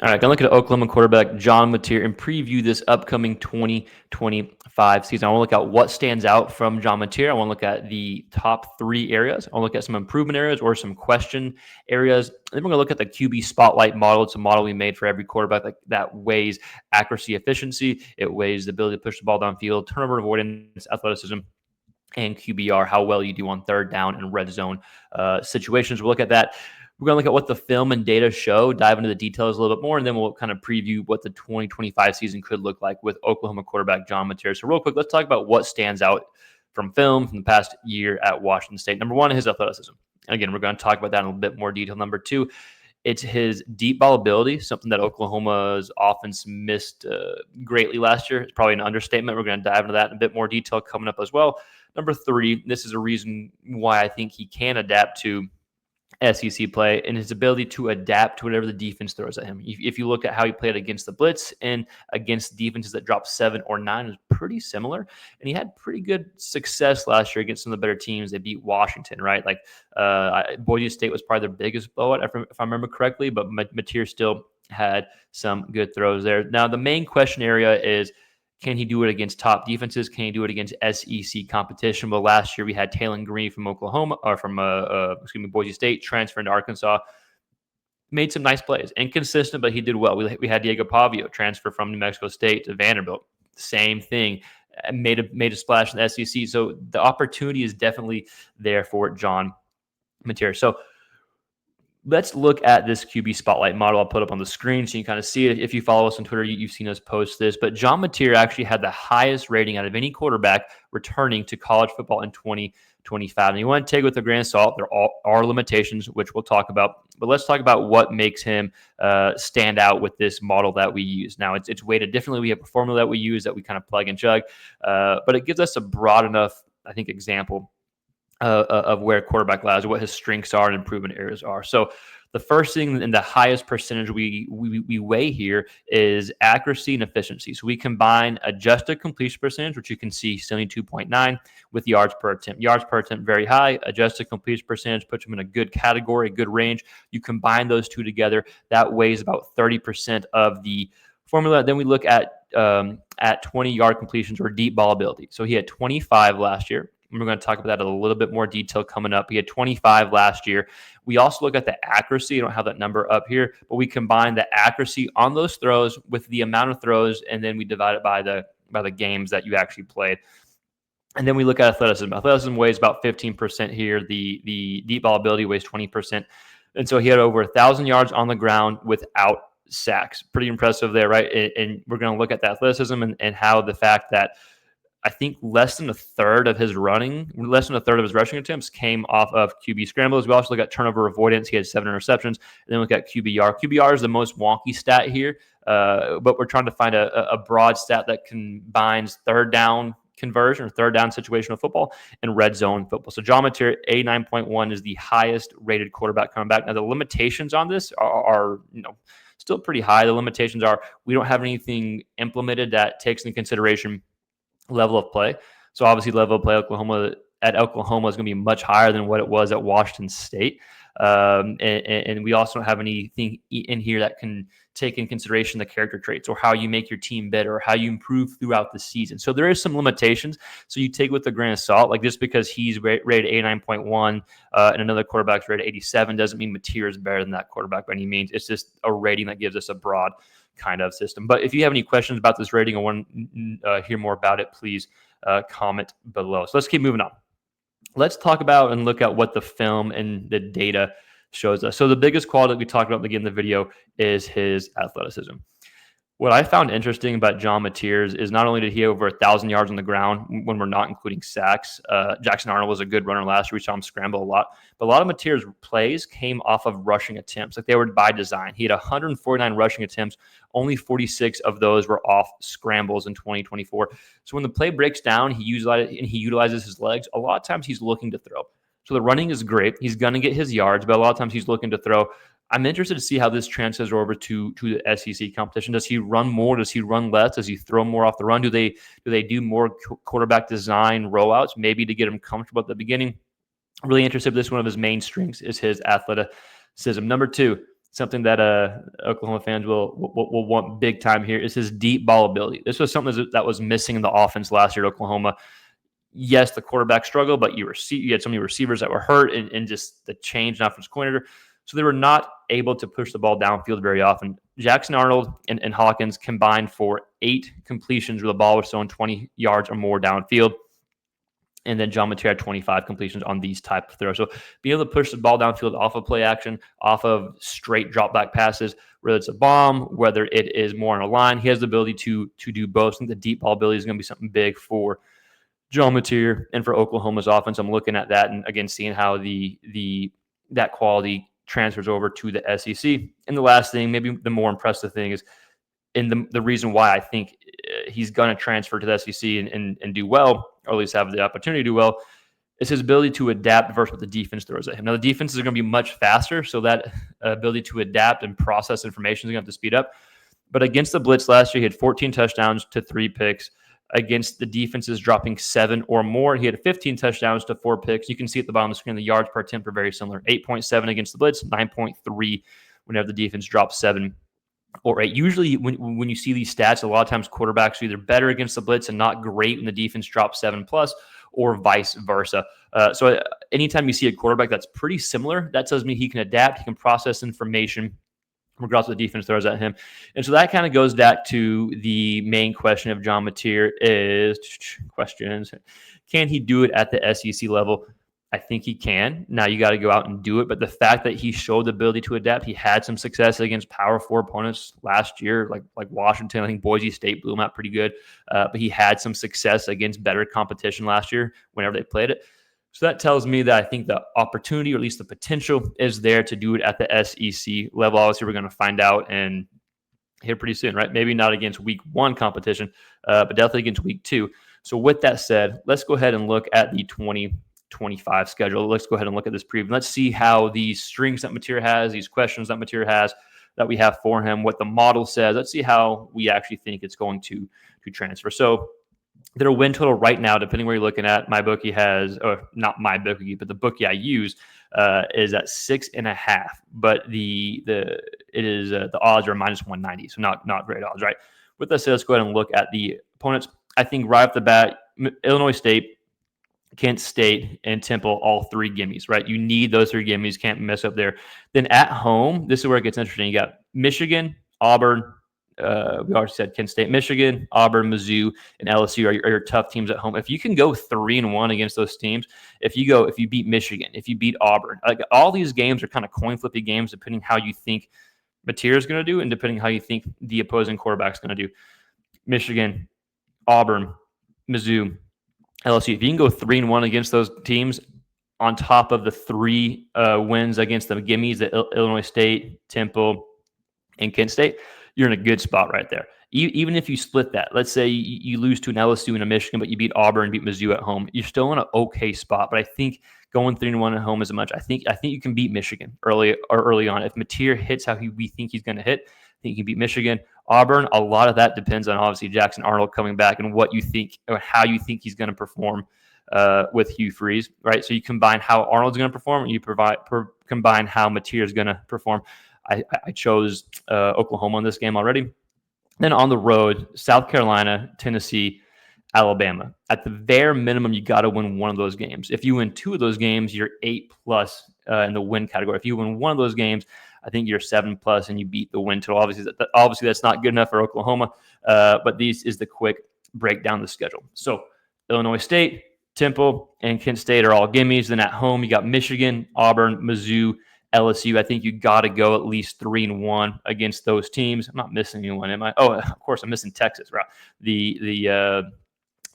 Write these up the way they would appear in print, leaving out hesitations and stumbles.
All right, gonna look at Oklahoma quarterback John Mateer and preview this upcoming 2025 season. I want to look at what stands out from John Mateer. I want to look at the top three areas. I want to look at some improvement areas or some question areas. And then we're gonna look at the QB spotlight model. It's a model we made for every quarterback that weighs accuracy, efficiency. It weighs the ability to push the ball downfield, turnover avoidance, athleticism, and QBR, how well you do on third down and red zone situations. We'll look at that. We're going to look at what the film and data show, dive into the details a little bit more, and then we'll kind of preview what the 2025 season could look like with Oklahoma quarterback John Mateer. So real quick, let's talk about what stands out from film from the past year at Washington State. Number one, his athleticism. Again, we're going to talk about that in a bit more detail. Number two, it's his deep ball ability, something that Oklahoma's offense missed greatly last year. It's probably an understatement. We're going to dive into that in a bit more detail coming up as well. Number three, this is a reason why I think he can adapt to SEC play and his ability to adapt to whatever the defense throws at him. If you look at how he played against the blitz and against defenses that dropped 7 or 9, is pretty similar. And he had pretty good success last year against some of the better teams. They beat Washington, right? Like Boise State was probably their biggest blowout, if I remember correctly, but Mateer still had some good throws there. Now, the main question area is, can he do it against top defenses? Can he do it against SEC competition? Well, last year we had Taylor Green from Oklahoma, or from Boise State, transferring to Arkansas. Made some nice plays, inconsistent, but he did well. We had Diego Pavio transfer from New Mexico State to Vanderbilt. Same thing, made a splash in the SEC. So the opportunity is definitely there for John Mateer. So let's look at this QB spotlight model I'll put up on the screen so you can kind of see it. If you follow us on Twitter, you've seen us post this. But John Mateer actually had the highest rating out of any quarterback returning to college football in 2025. And you want to take it with a grain of salt. There are limitations, which we'll talk about. But let's talk about what makes him stand out with this model that we use. Now, it's weighted differently. We have a formula that we use that we kind of plug and chug. But it gives us a broad enough, I think, example of where quarterback lies, what his strengths are and improvement areas are. So the first thing and the highest percentage we weigh here is accuracy and efficiency. So we combine adjusted completion percentage, which you can see 72.9, with yards per attempt. Yards per attempt very high. Adjusted completion percentage puts him in a good category, good range. You combine those two together, that weighs about 30% of the formula. Then we look at 20-yard completions or deep ball ability. So he had 25 last year. We're going to talk about that in a little bit more detail coming up. He had 25 last year. We also look at the accuracy. I don't have that number up here, but we combine the accuracy on those throws with the amount of throws, and then we divide it by the games that you actually played. And then we look at athleticism. Athleticism weighs about 15% here. The deep ball ability weighs 20%. And so he had over 1,000 yards on the ground without sacks. Pretty impressive there, right? And we're going to look at the athleticism and how the fact that I think less than a third of his rushing attempts came off of QB scrambles. We also look at turnover avoidance. He had 7 interceptions. And then look at QBR. QBR is the most wonky stat here, but we're trying to find a broad stat that combines third down conversion or third down situational football and red zone football. So John Mateer, 89.1, is the highest rated quarterback coming back. Now, the limitations on this are still pretty high. The limitations are we don't have anything implemented that takes into consideration level of play. So obviously level of play at Oklahoma is going to be much higher than what it was at Washington State. And we also don't have anything in here that can take in consideration the character traits or how you make your team better or how you improve throughout the season. So there is some limitations. So you take with a grain of salt, like just because he's rated 89.1 and another quarterback's rated 87 doesn't mean Mateer is better than that quarterback by any means. It's just a rating that gives us a broad kind of system. But if you have any questions about this rating or want to hear more about it, please comment below. So let's keep moving on. Let's talk about and look at what the film and the data shows us. So the biggest quality that we talked about at the beginning of the video is his athleticism. What I found interesting about John Mateer is not only did he have over 1,000 yards on the ground when we're not including sacks. Jackson Arnold was a good runner last year. We saw him scramble a lot. But a lot of Mateer's plays came off of rushing attempts. Like they were by design. He had 149 rushing attempts. Only 46 of those were off scrambles in 2024. So when the play breaks down, he utilizes his legs. A lot of times he's looking to throw. So the running is great. He's going to get his yards, but a lot of times he's looking to throw. I'm interested to see how this transfers over to the SEC competition. Does he run more? Does he run less? Does he throw more off the run? Do they do more quarterback design rollouts, maybe to get him comfortable at the beginning? I'm really interested. This one of his main strengths is his athleticism. Number two, something that Oklahoma fans will want big time here is his deep ball ability. This was something that was missing in the offense last year at Oklahoma. Yes, the quarterback struggled, but you had so many receivers that were hurt and just the change in offense coordinator. So they were not able to push the ball downfield very often. Jackson Arnold and Hawkins combined for 8 completions where the ball was thrown 20 yards or more downfield. And then John Mateer had 25 completions on these type of throws. So being able to push the ball downfield off of play action, off of straight drop back passes, whether it's a bomb, whether it is more on a line, he has the ability to do both. I think the deep ball ability is going to be something big for John Mateer and for Oklahoma's offense. I'm looking at that and again seeing how that quality transfers over to the SEC. And the last thing, maybe the more impressive thing, is and the reason why I think he's going to transfer to the SEC and do well, or at least have the opportunity to do well, is his ability to adapt versus what the defense throws at him. Now, the defenses are going to be much faster, so that ability to adapt and process information is going to have to speed up. But against the blitz last year, he had 14 touchdowns to 3 picks. Against the defenses dropping 7 or more, he had 15 touchdowns to 4 picks. You can see at the bottom of the screen the yards per attempt are very similar. 8.7 against the blitz, 9.3 whenever the defense drops 7 or 8. Usually when you see these stats, a lot of times quarterbacks are either better against the blitz and not great when the defense drops 7+, or vice versa. So anytime you see a quarterback that's pretty similar, that tells me he can adapt, he can process information regardless of the defense throws at him. And so that kind of goes back to the main question of John Mateer is questions. Can he do it at the SEC level? I think he can. Now you got to go out and do it. But the fact that he showed the ability to adapt, he had some success against Power 4 opponents last year, like Washington. I think Boise State blew him out pretty good. But he had some success against better competition last year whenever they played it. So that tells me that I think the opportunity, or at least the potential, is there to do it at the SEC level. Obviously, we're going to find out and here pretty soon, right? Maybe not against week 1 competition, but definitely against week 2. So with that said, let's go ahead and look at the 2025 schedule. Let's go ahead and look at this preview. Let's see how these strings that Mateer has, these questions that Mateer has, that we have for him, what the model says. Let's see how we actually think it's going to transfer. So their win total right now, depending where you're looking at, my bookie has, or not my bookie, but the bookie I use is at 6.5. But the odds are -190, so not great odds, right? With that said, let's go ahead and look at the opponents. I think right off the bat, Illinois State, Kent State, and Temple, all 3 gimmies, right? You need those 3 gimmies, can't mess up there. Then at home, this is where it gets interesting. You got Michigan, Auburn. We already said Kent State, Michigan, Auburn, Mizzou, and LSU are your tough teams at home. If you can go 3-1 against those teams, if you beat Michigan, if you beat Auburn, like all these games are kind of coin flippy games, depending how you think Mateer is going to do and depending how you think the opposing quarterback is going to do. Michigan, Auburn, Mizzou, LSU. If you can go 3-1 against those teams, on top of the 3 wins against the gimmies, the Illinois State, Temple, and Kent State, you're in a good spot right there. Even if you split that, let's say you lose to an LSU and a Michigan, but you beat Auburn, beat Mizzou at home, you're still in an okay spot. But I think going 3-1 at home is much. I think you can beat Michigan early on. If Mateer hits how we think he's going to hit, I think you can beat Michigan. Auburn, a lot of that depends on obviously Jackson Arnold coming back and what you think or how you think he's going to perform with Hugh Freeze, right? So you combine how Arnold's going to perform, and you combine how Mateer is going to perform. I chose Oklahoma in this game already. Then on the road, South Carolina, Tennessee, Alabama. At the bare minimum, you got to win one of those games. If you win 2 of those games, you're 8+ in the win category. If you win one of those games, I think you're 7+ and you beat the win total. Obviously, that's not good enough for Oklahoma, but this is the quick breakdown of the schedule. So Illinois State, Temple, and Kent State are all gimmies. Then at home, you got Michigan, Auburn, Mizzou, LSU. I think you got to go at least 3-1 against those teams. I'm not missing anyone, am I? Oh, of course, I'm missing Texas, right? The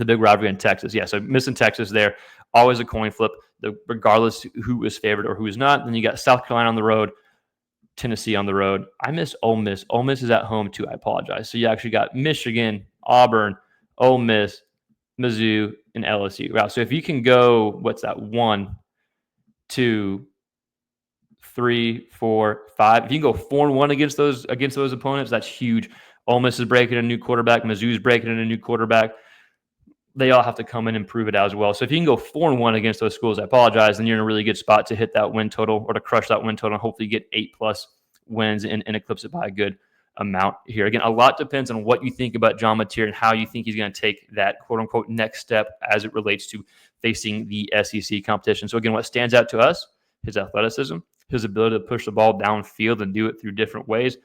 big rivalry in Texas. Yeah, so missing Texas there. Always a coin flip, regardless who is favored or who is not. Then you got South Carolina on the road, Tennessee on the road. I miss Ole Miss. Ole Miss is at home too. I apologize. So you actually got Michigan, Auburn, Ole Miss, Mizzou, and LSU. Wow. So if you can go, what's that? 1, 2, 3, 4, 5. If you can go 4-1 against those opponents, that's huge. Ole Miss is breaking a new quarterback. Mizzou's breaking in a new quarterback. They all have to come in and prove it out as well. So if you can go 4-1 against those schools, I apologize, then you're in a really good spot to hit that win total or to crush that win total and hopefully get 8+ wins and eclipse it by a good amount here. Again, a lot depends on what you think about John Mateer and how you think he's going to take that quote unquote next step as it relates to facing the SEC competition. So again, what stands out to us, his athleticism, his ability to push the ball downfield and do it through different ways,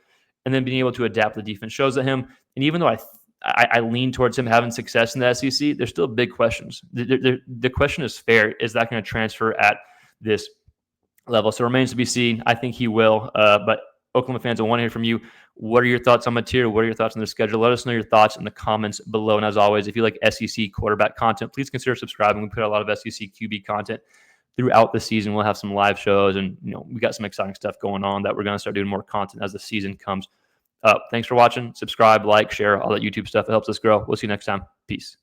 and then being able to adapt the defense shows at him. And even though I lean towards him having success in the SEC, there's still big questions. The question is fair. Is that going to transfer at this level? So it remains to be seen. I think he will. But Oklahoma fans, I want to hear from you. What are your thoughts on Mateer? What are your thoughts on the schedule? Let us know your thoughts in the comments below. And as always, if you like SEC quarterback content, please consider subscribing. We put a lot of SEC QB content throughout the season. We'll have some live shows, and we got some exciting stuff going on that we're going to start doing more content as the season comes up. Thanks for watching. Subscribe, like, share, all that YouTube stuff. It helps us grow. We'll see you next time. Peace.